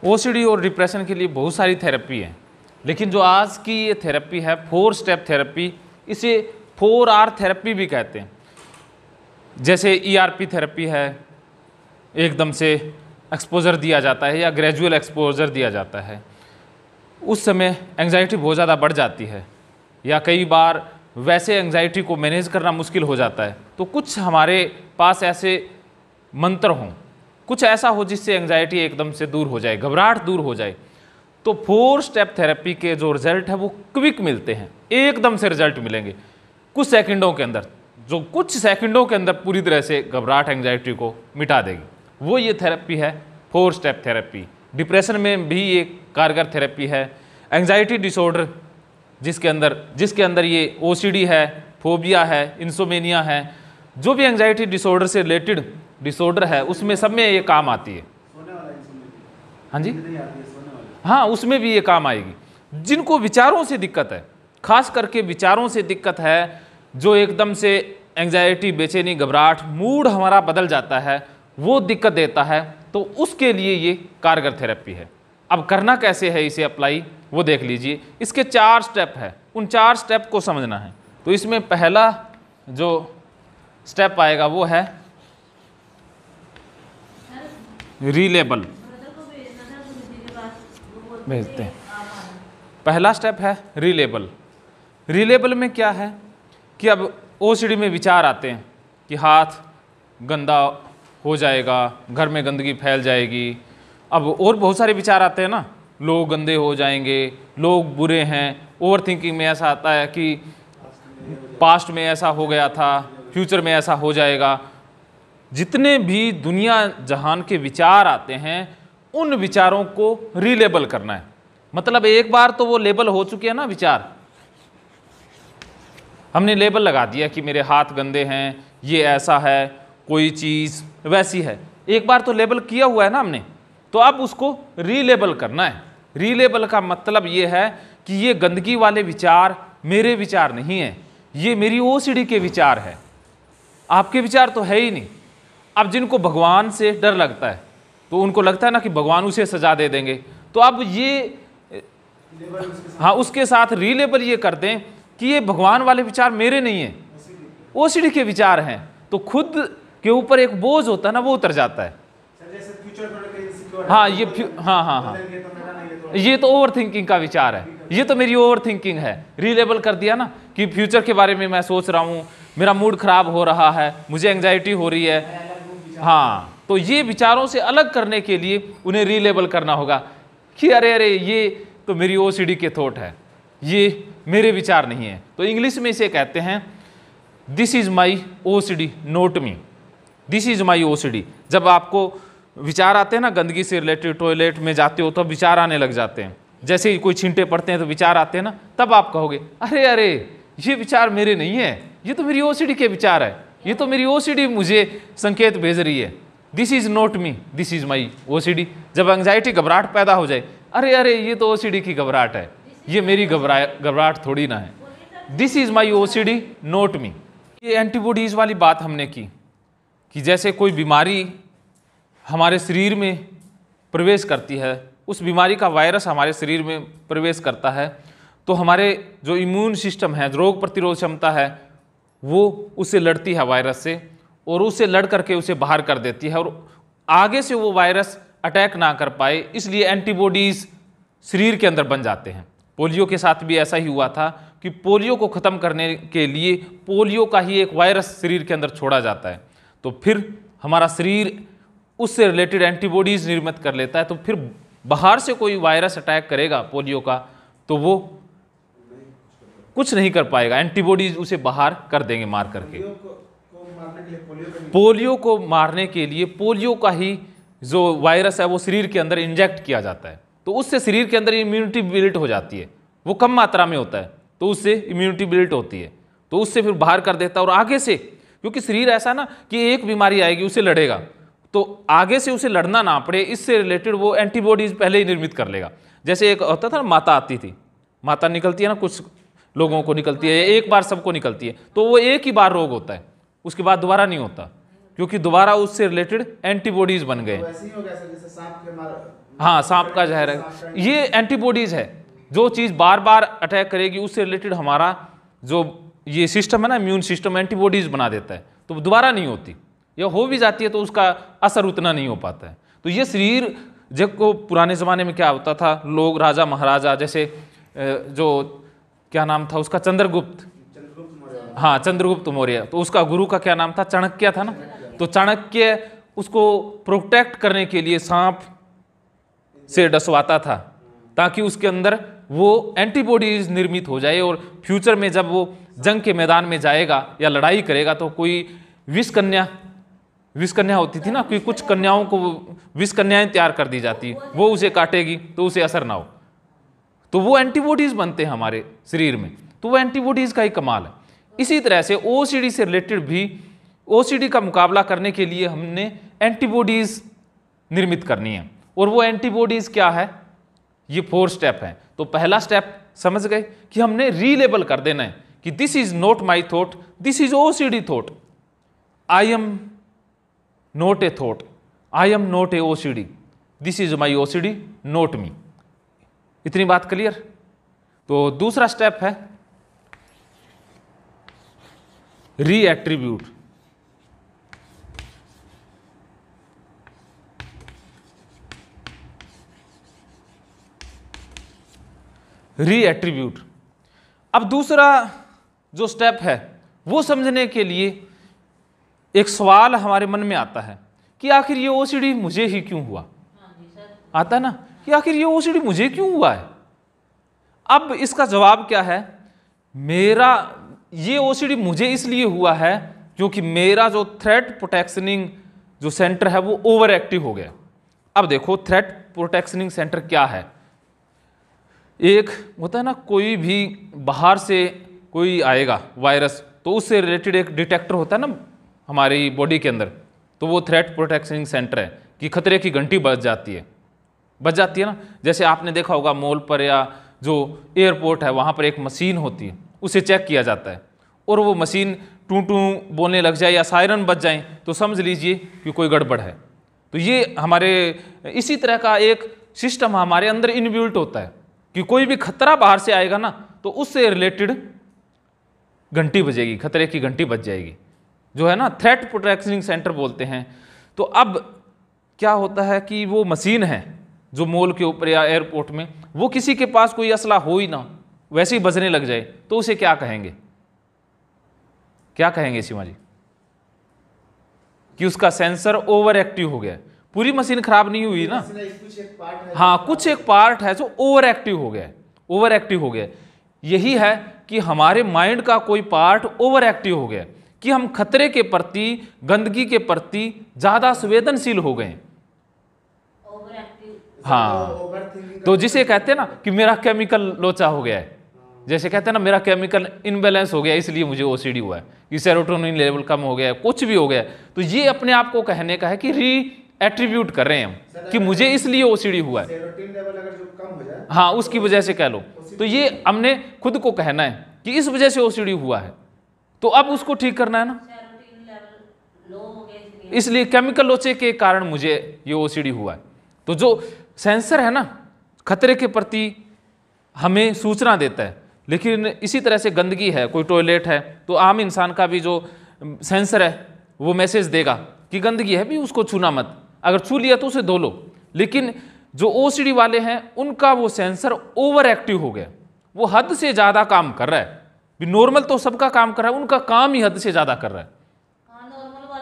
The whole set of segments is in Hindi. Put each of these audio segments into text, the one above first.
ओसीडी और डिप्रेशन के लिए बहुत सारी थेरेपी है, लेकिन जो आज की ये थेरेपी है 4 स्टेप थेरेपी, इसे 4R थेरेपी भी कहते हैं। जैसे ERP थेरेपी है, एकदम से एक्सपोजर दिया जाता है या ग्रेजुअल एक्सपोजर दिया जाता है, उस समय एंग्जाइटी बहुत ज़्यादा बढ़ जाती है या कई बार वैसे एंग्जाइटी को मैनेज करना मुश्किल हो जाता है। तो कुछ हमारे पास ऐसे मंत्र हों, कुछ ऐसा हो जिससे एंग्जाइटी एकदम से दूर हो जाए, घबराहट दूर हो जाए। तो 4 स्टेप थेरेपी के जो रिजल्ट है वो क्विक मिलते हैं, एकदम से रिजल्ट मिलेंगे कुछ सेकंडों के अंदर, जो कुछ सेकंडों के अंदर पूरी तरह से घबराहट एंग्जाइटी को मिटा देगी। वो ये थेरेपी है 4 स्टेप थेरेपी। डिप्रेशन में भी ये कारगर थेरेपी है। एंग्जाइटी डिसऑर्डर जिसके अंदर ये OCD है, फोबिया है, इंसोमेनिया है, जो भी एंग्जाइटी डिसऑर्डर से रिलेटेड डिसऑर्डर है उसमें सब में ये काम आती है। हाँ जी, हाँ, उसमें भी ये काम आएगी। जिनको विचारों से दिक्कत है, खास करके विचारों से दिक्कत है, जो एकदम से एंग्जाइटी, बेचैनी, घबराहट, मूड हमारा बदल जाता है, वो दिक्कत देता है, तो उसके लिए ये कारगर थेरेपी है। अब करना कैसे है इसे अप्लाई, वो देख लीजिए। इसके 4 स्टेप है, उन 4 स्टेप को समझना है। तो इसमें पहला जो स्टेप आएगा वो है रीलेबल। भेजते हैं। पहला स्टेप है रीलेबल। रीलेबल में क्या है कि अब OCD में विचार आते हैं कि हाथ गंदा हो जाएगा, घर में गंदगी फैल जाएगी। अब और बहुत सारे विचार आते हैं ना, लोग गंदे हो जाएंगे, लोग बुरे हैं। ओवर थिंकिंग में ऐसा आता है कि पास्ट में ऐसा हो गया था, फ्यूचर में ऐसा हो जाएगा। जितने भी दुनिया जहान के विचार आते हैं, उन विचारों को रीलेबल करना है। मतलब एक बार तो वो लेबल हो चुके हैं ना विचार, हमने लेबल लगा दिया कि मेरे हाथ गंदे हैं, ये ऐसा है, कोई चीज़ वैसी है, एक बार तो लेबल किया हुआ है ना हमने। तो अब उसको रीलेबल करना है। रीलेबल का मतलब ये है कि ये गंदगी वाले विचार मेरे विचार नहीं है, ये मेरी OCD के विचार है, आपके विचार तो है ही नहीं। अब जिनको भगवान से डर लगता है तो उनको लगता है ना कि भगवान उसे सजा दे देंगे, तो अब ये हाँ उसके साथ रीलेबल ये कर दें कि ये भगवान वाले विचार मेरे नहीं है, OCD के विचार हैं। तो खुद के ऊपर एक बोझ होता है ना, वो उतर जाता है। हाँ हाँ, ये तो ओवर थिंकिंग का विचार है, ये तो मेरी ओवर थिंकिंग है। रीलेबल कर दिया ना कि फ्यूचर के बारे में मैं सोच रहा हूँ, मेरा मूड खराब हो रहा है, मुझे एंग्जाइटी हो रही है। हाँ, तो ये विचारों से अलग करने के लिए उन्हें रीलेबल करना होगा कि अरे अरे ये तो मेरी OCD के थॉट है, ये मेरे विचार नहीं है। तो इंग्लिश में इसे कहते हैं this is my OCD note me, this is my OCD। जब आपको विचार आते हैं ना गंदगी से रिलेटेड, टॉयलेट में जाते हो तो विचार आने लग जाते हैं, जैसे ही कोई छींटे पड़ते हैं तो विचार आते हैं ना, तब आप कहोगे अरे अरे ये विचार मेरे नहीं है, ये तो मेरी OCD के विचार है, ये तो मेरी OCD मुझे संकेत भेज रही है। This is not me, this is my OCD। जब एंग्जाइटी, घबराहट पैदा हो जाए, अरे अरे ये तो OCD की घबराहट है, ये मेरी घबराहट थोड़ी ना है। This is my OCD not me. ये एंटीबॉडीज़ वाली बात हमने की कि जैसे कोई बीमारी हमारे शरीर में प्रवेश करती है, उस बीमारी का वायरस हमारे शरीर में प्रवेश करता है, तो हमारे जो इम्यून सिस्टम है, रोग प्रतिरोध क्षमता है, वो उससे लड़ती है वायरस से, और उससे लड़ करके उसे बाहर कर देती है, और आगे से वो वायरस अटैक ना कर पाए, इसलिए एंटीबॉडीज़ शरीर के अंदर बन जाते हैं। पोलियो के साथ भी ऐसा ही हुआ था कि पोलियो को ख़त्म करने के लिए पोलियो का ही एक वायरस शरीर के अंदर छोड़ा जाता है, तो फिर हमारा शरीर उससे रिलेटेड एंटीबॉडीज़ निर्मित कर लेता है। तो फिर बाहर से कोई वायरस अटैक करेगा पोलियो का, तो वो कुछ नहीं कर पाएगा, एंटीबॉडीज उसे बाहर कर देंगे मार करके। पोलियो को मारने के लिए पोलियो का ही जो वायरस है वो शरीर के अंदर इंजेक्ट किया जाता है, तो उससे शरीर के अंदर इम्यूनिटी बिल्ड हो जाती है। वो कम मात्रा में होता है तो उससे इम्यूनिटी बिल्ड होती है, तो उससे फिर बाहर कर देता है। और आगे से, क्योंकि शरीर ऐसा ना कि एक बीमारी आएगी उसे लड़ेगा, तो आगे से उसे लड़ना ना पड़े, इससे रिलेटेड वो एंटीबॉडीज पहले ही निर्मित कर लेगा। जैसे एक होता था ना, माता आती थी, माता निकलती है ना, कुछ लोगों को निकलती है, एक बार सबको निकलती है, तो वो एक ही बार रोग होता है, उसके बाद दोबारा नहीं होता। क्योंकि दोबारा उससे रिलेटेड एंटीबॉडीज बन गए। वैसे ही हो गया सर जैसे सांप के हाँ, सांप का जहर है, ये एंटीबॉडीज है। जो चीज बार बार अटैक करेगी उससे रिलेटेड हमारा जो ये सिस्टम है ना, इम्यून सिस्टम, एंटीबॉडीज बना देता है, तो दोबारा नहीं होती, या हो भी जाती है तो उसका असर उतना नहीं हो पाता है। तो ये शरीर जब को पुराने ज़माने में क्या होता था, लोग राजा महाराजा, जैसे जो क्या नाम था उसका, चंद्रगुप्त, हाँ चंद्रगुप्त मौर्य, तो उसका गुरु का क्या नाम था, चाणक्य था ना। तो चाणक्य उसको प्रोटेक्ट करने के लिए सांप से डसवाता था, ताकि उसके अंदर वो एंटीबॉडीज निर्मित हो जाए, और फ्यूचर में जब वो जंग के मैदान में जाएगा या लड़ाई करेगा तो कोई विष कन्या होती थी ना, कि कुछ कन्याओं को विष कन्याएं तैयार कर दी जाती, वो उसे काटेगी तो उसे असर ना हो, तो वो एंटीबॉडीज बनते हैं हमारे शरीर में। तो वो एंटीबॉडीज का ही कमाल है। इसी तरह से ओसीडी से रिलेटेड भी, ओसीडी का मुकाबला करने के लिए हमने एंटीबॉडीज निर्मित करनी है, और वो एंटीबॉडीज क्या है, ये 4 स्टेप है। तो पहला स्टेप समझ गए कि हमने रीलेबल कर देना है कि this is not my thought, this is OCD thought, I am not a thought, I am not a OCD, this is my OCD, not me. इतनी बात क्लियर। तो दूसरा स्टेप है री एट्रीब्यूट। री एट्रीब्यूट। अब दूसरा जो स्टेप है वो समझने के लिए एक सवाल हमारे मन में आता है कि आखिर ये ओसीडी मुझे ही क्यों हुआ। आता ना कि आखिर ये ओसीडी मुझे क्यों हुआ है। अब इसका जवाब क्या है, मेरा ये ओसीडी मुझे इसलिए हुआ है क्योंकि मेरा जो थ्रेट प्रोटेक्शनिंग जो सेंटर है वो ओवर एक्टिव हो गया। अब देखो थ्रेट प्रोटेक्शनिंग सेंटर क्या है, एक होता है ना, कोई भी बाहर से कोई आएगा वायरस, तो उससे रिलेटेड एक डिटेक्टर होता है ना हमारी बॉडी के अंदर, तो वो थ्रेट प्रोटेक्शनिंग सेंटर है कि खतरे की घंटी बज जाती है ना। जैसे आपने देखा होगा मॉल पर या जो एयरपोर्ट है वहाँ पर एक मशीन होती है, उसे चेक किया जाता है, और वो मशीन टू टू बोलने लग जाए या सायरन बज जाए तो समझ लीजिए कि कोई गड़बड़ है। तो ये हमारे इसी तरह का एक सिस्टम हमारे अंदर इनबिल्ट होता है कि कोई भी खतरा बाहर से आएगा ना तो उससे रिलेटेड घंटी बजेगी, खतरे की घंटी बज जाएगी, जो है ना थ्रेट प्रोटेक्शनिंग सेंटर बोलते हैं। तो अब क्या होता है कि वो मशीन है जो मॉल के ऊपर या एयरपोर्ट में, वो किसी के पास कोई असला हो ही ना, वैसे ही बजने लग जाए तो उसे क्या कहेंगे, क्या कहेंगे सीमा जी, कि उसका सेंसर ओवर एक्टिव हो गया। पूरी मशीन खराब नहीं हुई ना, हाँ कुछ एक पार्ट है जो ओवर एक्टिव हो गया, ओवर एक्टिव हो गया। यही है कि हमारे माइंड का कोई पार्ट ओवर एक्टिव हो गया कि हम खतरे के प्रति, गंदगी के प्रति ज्यादा संवेदनशील हो गए। हाँ, तो जिसे कहते हैं ना कि मेरा केमिकल लोचा हो गया है, जैसे कहते हैं ना मेरा केमिकल इनबैलेंस हो गया इसलिए मुझे ओसीडी हुआ है, कि सेरोटोनिन लेवल कम हो गया है, कुछ भी हो गया है, तो ये अपने आप को कहने का है कि री एट्रीब्यूट कर रहे हैं हम कि मुझे इसलिए ओसीडी हुआ है, हाँ उसकी वजह से कह लो। तो ये हमने खुद को कहना है कि इस वजह से ओसीडी हुआ है, तो अब उसको ठीक करना है ना, इसलिए केमिकल लोचे के कारण मुझे ये ओसीडी हुआ है। तो जो सेंसर है ना खतरे के प्रति हमें सूचना देता है, लेकिन इसी तरह से गंदगी है, कोई टॉयलेट है तो आम इंसान का भी जो सेंसर है वो मैसेज देगा कि गंदगी है भी, उसको छूना मत, अगर छू लिया तो उसे धो लो। लेकिन जो ओसीडी वाले हैं उनका वो सेंसर ओवर एक्टिव हो गया, वो हद से ज़्यादा काम कर रहा है। नॉर्मल तो सबका काम कर रहा है, उनका काम ही हद से ज़्यादा कर रहा है,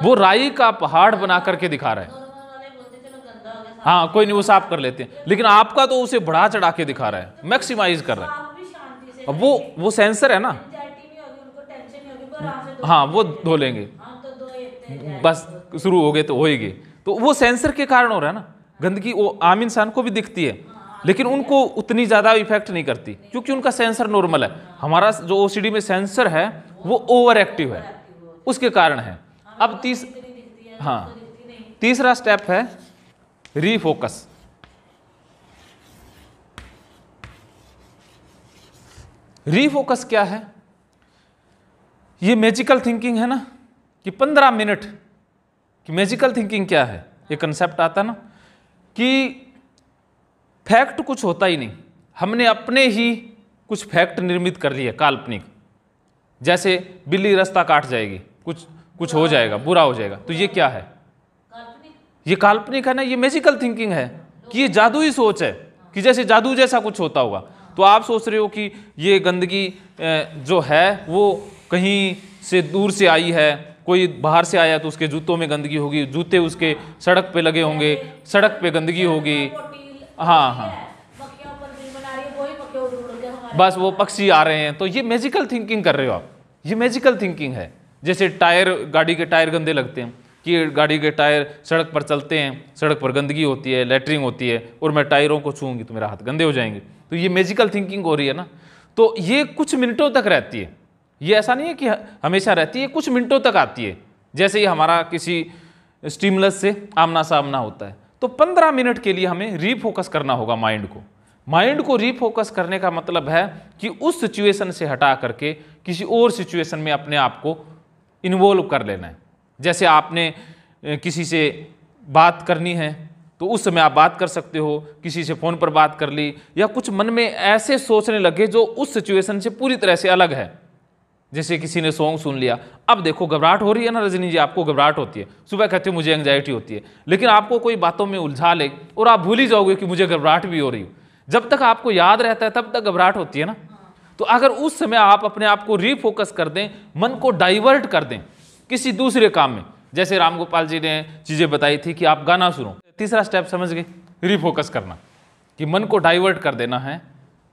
वो राई का पहाड़ बना करके दिखा रहा है। हाँ कोई नहीं वो साफ कर लेते हैं, लेकिन आपका तो उसे बढ़ा चढ़ा के दिखा रहा है, मैक्सिमाइज कर रहा है। अब वो सेंसर है ना, हाँ वो धो लेंगे, बस शुरू हो गए तो होएगी। तो वो सेंसर के कारण हो रहा है ना, गंदगी वो आम इंसान को भी दिखती है लेकिन उनको उतनी ज़्यादा इफेक्ट नहीं करती क्योंकि उनका सेंसर नॉर्मल है। हमारा जो ओसीडी में सेंसर है वो ओवर एक्टिव है, उसके कारण है। अब तीसरा स्टेप है रीफोकस। रीफोकस क्या है, ये मैजिकल थिंकिंग है ना कि 15 मिनट कि मैजिकल थिंकिंग क्या है। ये कंसेप्ट आता ना कि फैक्ट कुछ होता ही नहीं, हमने अपने ही कुछ फैक्ट निर्मित कर लिए काल्पनिक। जैसे बिल्ली रास्ता काट जाएगी, कुछ हो जाएगा, बुरा हो जाएगा, तो ये क्या है? ये काल्पनिक है ना, ये मैजिकल थिंकिंग है कि ये जादुई सोच है कि जैसे जादू जैसा कुछ होता होगा। तो आप सोच रहे हो कि ये गंदगी जो है वो कहीं से दूर से आई है, कोई बाहर से आया तो उसके जूतों में गंदगी होगी, जूते उसके सड़क पे लगे होंगे, सड़क पे गंदगी होगी। हाँ हाँ, बस वो पक्षी आ रहे हैं, तो ये मैजिकल थिंकिंग कर रहे हो आप, ये मैजिकल थिंकिंग है। जैसे टायर, गाड़ी के टायर गंदे लगते हैं कि गाड़ी के टायर सड़क पर चलते हैं, सड़क पर गंदगी होती है, लेटरिंग होती है, और मैं टायरों को छूऊंगी तो मेरा हाथ गंदे हो जाएंगे, तो ये मैजिकल थिंकिंग हो रही है ना। तो ये कुछ मिनटों तक रहती है, ये ऐसा नहीं है कि हमेशा रहती है, कुछ मिनटों तक आती है। जैसे ही हमारा किसी स्टिमुलस से आमना सामना होता है, तो 15 मिनट के लिए हमें रीफोकस करना होगा माइंड को। माइंड को रीफोकस करने का मतलब है कि उस सिचुएशन से हटा करके किसी और सिचुएशन में अपने आप को इन्वॉल्व कर लेना है। जैसे आपने किसी से बात करनी है तो उस समय आप बात कर सकते हो, किसी से फ़ोन पर बात कर ली, या कुछ मन में ऐसे सोचने लगे जो उस सिचुएशन से पूरी तरह से अलग है। जैसे किसी ने सॉन्ग सुन लिया, अब देखो घबराहट हो रही है ना रजनी जी, आपको घबराहट होती है, सुबह कहते हो मुझे एंग्जाइटी होती है, लेकिन आपको कोई बातों में उलझा ले और आप भूल ही जाओगे कि मुझे घबराहट भी हो रही हो। जब तक आपको याद रहता है तब तक घबराहट होती है ना। तो अगर उस समय आप अपने आप को रीफोकस कर दें, मन को डाइवर्ट कर दें किसी दूसरे काम में, जैसे रामगोपाल जी ने चीज़ें बताई थी कि आप गाना सुनो, तीसरा स्टेप समझ गए, रीफोकस करना, कि मन को डाइवर्ट कर देना है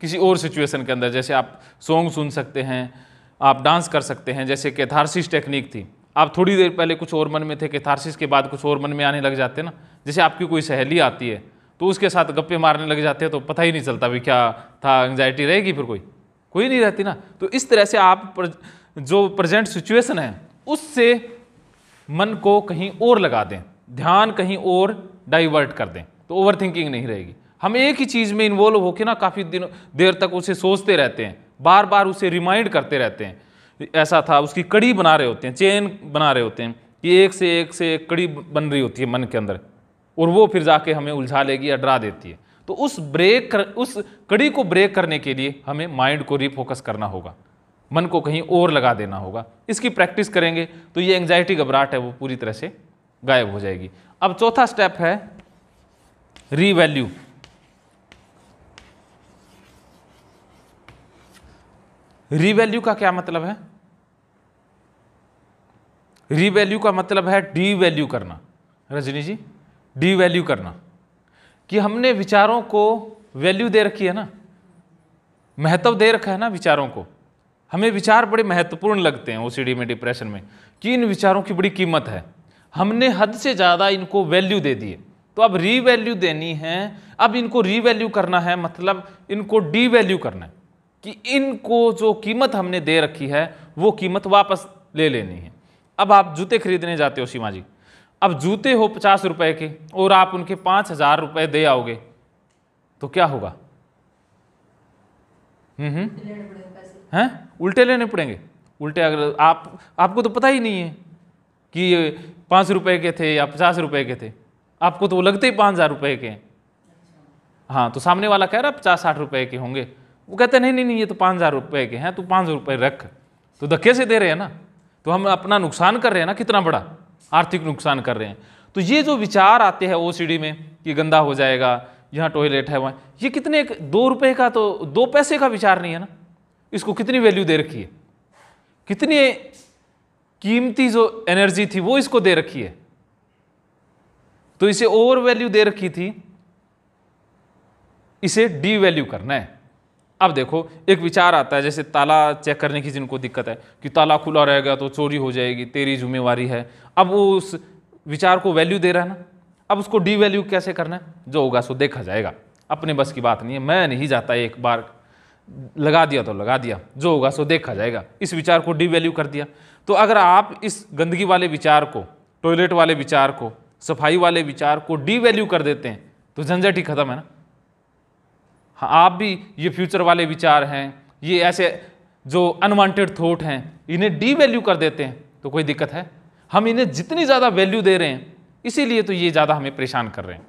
किसी और सिचुएशन के अंदर। जैसे आप सॉन्ग सुन सकते हैं, आप डांस कर सकते हैं, जैसे कैथारसिस टेक्निक थी, आप थोड़ी देर पहले कुछ और मन में थे, कैथारसिस के बाद कुछ और मन में आने लग जाते हैं ना। जैसे आपकी कोई सहेली आती है तो उसके साथ गप्पे मारने लग जाते हैं, तो पता ही नहीं चलता भी क्या था, एंग्जाइटी रहेगी फिर कोई नहीं रहती ना। तो इस तरह से आप जो प्रेजेंट सिचुएशन है उससे मन को कहीं और लगा दें, ध्यान कहीं और डाइवर्ट कर दें, तो ओवर थिंकिंग नहीं रहेगी। हम एक ही चीज़ में इन्वॉल्व होकर ना काफ़ी देर तक उसे सोचते रहते हैं, बार बार उसे रिमाइंड करते रहते हैं। ऐसा था, उसकी कड़ी बना रहे होते हैं, चेन बना रहे होते हैं कि एक से एक कड़ी बन रही होती है मन के अंदर, और वो फिर जाके हमें उलझा लेगी या डरा देती है। तो उस कड़ी को ब्रेक करने के लिए हमें माइंड को रीफोकस करना होगा, मन को कहीं और लगा देना होगा। इसकी प्रैक्टिस करेंगे तो ये एंग्जाइटी, घबराहट है वो पूरी तरह से गायब हो जाएगी। अब चौथा स्टेप है रीवैल्यू। रीवैल्यू का क्या मतलब है? रीवैल्यू का मतलब है डीवैल्यू करना। रजनी जी, डीवैल्यू करना, कि हमने विचारों को वैल्यू दे रखी है ना, महत्व दे रखा है ना विचारों को। हमें विचार बड़े महत्वपूर्ण लगते हैं ओसीडी में, डिप्रेशन में, कि इन विचारों की बड़ी कीमत है, हमने हद से ज़्यादा इनको वैल्यू दे दी है। तो अब रीवैल्यू देनी है, अब इनको रीवैल्यू करना है, मतलब इनको डीवैल्यू करना है, कि इनको जो कीमत हमने दे रखी है वो कीमत वापस ले लेनी है। अब आप जूते खरीदने जाते हो सीमा जी, अब जूते हो 50 रुपए के और आप उनके 5000 रुपए दे आओगे तो क्या होगा? हैं? उल्टे लेने पड़ेंगे। उल्टे अगर आपको तो पता ही नहीं है कि ये 5 रुपए के थे या 50 रुपए के थे, आपको तो वो लगते ही 5000 रुपए के हैं। हाँ, तो सामने वाला कह रहा 50-60 रुपए के होंगे, वो कहते हैं नहीं ये तो 5000 रुपए के हैं, तो 500 रुपए रख। तो धक्के से दे रहे हैं ना, तो हम अपना नुकसान कर रहे हैं ना, कितना बड़ा आर्थिक नुकसान कर रहे हैं। तो ये जो विचार आते हैं ओसीडी में कि गंदा हो जाएगा, यहाँ टॉयलेट है, वहाँ, ये कितने 2 रुपए का, तो 2 पैसे का विचार नहीं है ना, इसको कितनी वैल्यू दे रखी है, कितनी कीमती जो एनर्जी थी वो इसको दे रखी है, तो इसे ओवर वैल्यू दे रखी थी, इसे डी वैल्यू करना है। अब देखो, एक विचार आता है, जैसे ताला चेक करने की जिनको दिक्कत है कि ताला खुला रहेगा तो चोरी हो जाएगी, तेरी जिम्मेवारी है। अब वो उस विचार को वैल्यू दे रहा है ना, अब उसको डी वैल्यू कैसे करना है? जो होगा सो देखा जाएगा, अपने बस की बात नहीं है, मैं नहीं जाता, एक बार लगा दिया तो लगा दिया, जो होगा सो देखा जाएगा। इस विचार को डी वैल्यू कर दिया। तो अगर आप इस गंदगी वाले विचार को, टॉयलेट वाले विचार को, सफाई वाले विचार को डी वैल्यू कर देते हैं तो झंझट ही खत्म है ना। हाँ, आप भी ये फ्यूचर वाले विचार हैं, ये ऐसे जो अनवांटेड थॉट हैं, इन्हें डी वैल्यू कर देते हैं तो कोई दिक्कत है? हम इन्हें जितनी ज़्यादा वैल्यू दे रहे हैं, इसीलिए तो ये ज़्यादा हमें परेशान कर रहे हैं।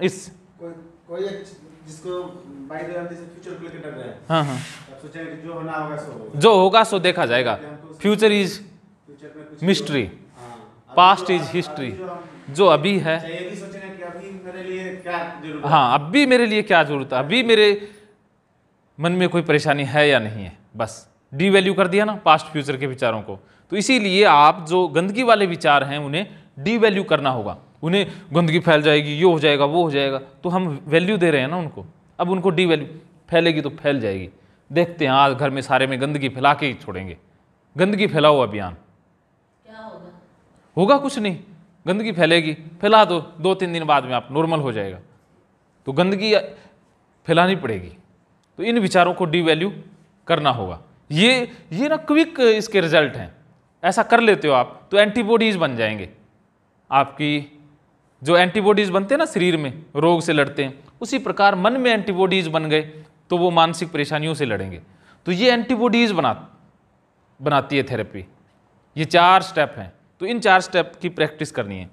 इस कोई एक जिसको बाई द वे फ्यूचर को लेकर डर रहा है, हाँ हाँ, आप सोचेंगे कि जो होना होगा सो होगा। जो होगा सो देखा जाएगा। फ्यूचर इज फ्यूचर में कुछ मिस्ट्री, हाँ, पास्ट अभी इज जो- हिस्ट्री। अभी जो हम जो अभी है, चाहिए भी सोचेंगे कि अभी मेरे लिए क्या जरूरत है। हाँ, अब भी मेरे लिए क्या जरूरत है, अभी मेरे मन में कोई परेशानी है या नहीं है, बस डी वैल्यू कर दिया ना पास्ट फ्यूचर के विचारों को। तो इसीलिए आप जो गंदगी वाले विचार हैं उन्हें डी वैल्यू करना होगा। उन्हें गंदगी फैल जाएगी, ये हो जाएगा, वो हो जाएगा, तो हम वैल्यू दे रहे हैं ना उनको। अब उनको डी वैल्यू, फैलेगी तो फैल जाएगी। देखते हैं आज घर में सारे में गंदगी फैला के ही छोड़ेंगे। गंदगी फैलाओ अभियान, क्या होगा? होगा कुछ नहीं। गंदगी फैलेगी, फैला दो, 2-3 दिन बाद में आप नॉर्मल हो जाएगा। तो गंदगी फैलानी पड़ेगी। तो इन विचारों को डी वैल्यू करना होगा। ये ना क्विक इसके रिजल्ट हैं। ऐसा कर लेते हो आप तो एंटीबॉडीज बन जाएंगे। आपकी जो एंटीबॉडीज बनते हैं ना शरीर में, रोग से लड़ते हैं, उसी प्रकार मन में एंटीबॉडीज बन गए तो वो मानसिक परेशानियों से लड़ेंगे। तो ये एंटीबॉडीज बनाती है थेरेपी। ये 4 स्टेप हैं। तो इन 4 स्टेप की प्रैक्टिस करनी है।